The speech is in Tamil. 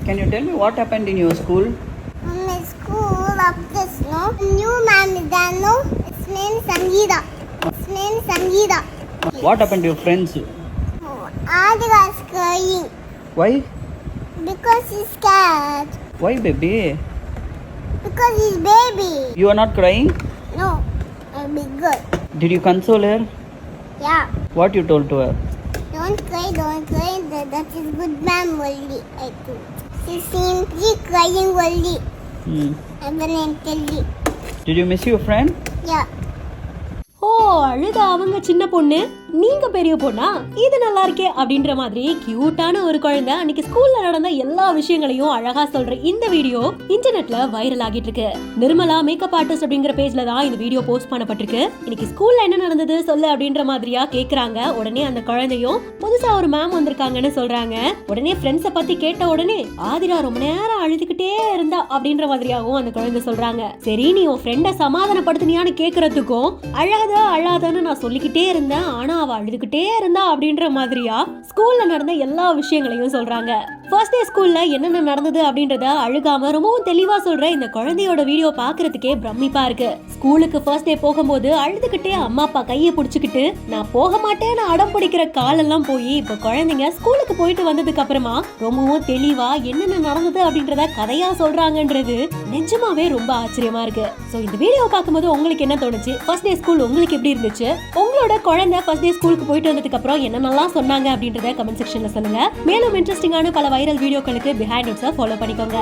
Can you tell me what happened in your school? In my school, after snow, new ma'am is there, no? Its name is Sangeeta. Its name is Sangeeta. What happened to your friends? Adi was crying Why? because he's scared. Why, baby? Because he's baby. You are not crying? No, I'll be good. Did you console her? Yeah. What you told to her? Don't cry, don't cry. That is good ma'am only, I think. She simply crying only. Evidently. Did you miss your friend? Yeah. ஓ அழுத அவங்க சின்ன பொண்ணு, நீங்க பெரிய பொண்ணா, இது நல்லா இருக்கே அப்படின்ற மாதிரி கியூட்டான ஒரு குழந்தை அன்னைக்கு ஸ்கூல்ல நடந்த எல்லா விஷயங்களையும் அழகா சொல்ற இந்த வீடியோ இன்டர்நெட்ல வைரல் ஆகிட்டு இருக்கு. நிர்மலா மேக்கப் ஆர்டிஸ்ட் அப்படிங்கிற பேஜ்ல தான் இந்த வீடியோ போஸ்ட் பண்ணப்பட்டிருக்கு. இன்னைக்கு ஸ்கூல்ல என்ன நடந்தது சொல்லு அப்படின்ற மாதிரியா கேக்குறாங்க. உடனே அந்த குழந்தையும் புதுசா ஒரு மேம் வந்திருக்காங்கன்னு சொல்றாங்க. உடனே ஃப்ரெண்ட்ஸை பத்தி கேட்ட உடனே ஆதிரா ரொம்ப நேரம் அழுதுகிட்டே இருந்தா அப்படின்ற மாதிரியாகவும் அந்த குழந்தை சொல்றாங்க. சரி, நீ உன் ஃப்ரெண்ட சமாதானப்படுத்தினியான்னு கேக்குறதுக்கும் அழாதன்னு நான் சொல்லிக்கிட்டே இருந்தேன், ஆனா அவ அழுதுகிட்டே இருந்தா அப்படின்ற மாதிரியா ஸ்கூல்ல நடந்த எல்லா விஷயங்களையும் சொல்றாங்க. ஃபர்ஸ்ட் டே ஸ்கூல்ல என்னென்ன நடந்தது அப்படின்றத அழுகாம ரொம்பவும் தெளிவா சொல்ற இந்த குழந்தையோட வீடியோ பாக்குறதுக்கே பிரமிப்பா இருக்கு. ஸ்கூலுக்கு ஃபர்ஸ்ட் டே போகும்போது அழுதுகிட்டே அம்மா அப்பா கையை பிடிச்சுக்கிட்டு நான் போக மாட்டேன்னு அடம் பிடிக்கிற காலெல்லாம் போய் இப்ப குழந்தைங்க ஸ்கூலுக்கு போயிட்டு வந்ததுக்கு அப்புறமா ரொம்பவும் தெளிவா என்னென்ன நடந்தது அப்படின்றத கதையா சொல்றாங்கன்றது நிஜமாவே ரொம்ப ஆச்சரியமா இருக்கு. சோ இந்த வீடியோ பார்க்கும்போது உங்களுக்கு என்ன தோணுச்சு? ஃபர்ஸ்ட் டே ஸ்கூல் உங்களுக்கு எப்படி இருந்துச்சு? உங்களோட குழந்தை ஃபர்ஸ்ட் டே ஸ்கூலுக்கு போயிட்டு வந்ததுக்கு அப்புறம் என்னென்னலாம் சொன்னாங்க அப்படின்றத கமெண்ட் செக்ஷன்ல சொல்லுங்க. மேலும் இன்ட்ரெஸ்டிங்கான பல வைரல் வீடியோக்களுக்கு பிஹைண்ட் நோட்ஸை ஃபாலோ பண்ணிக்கோங்க.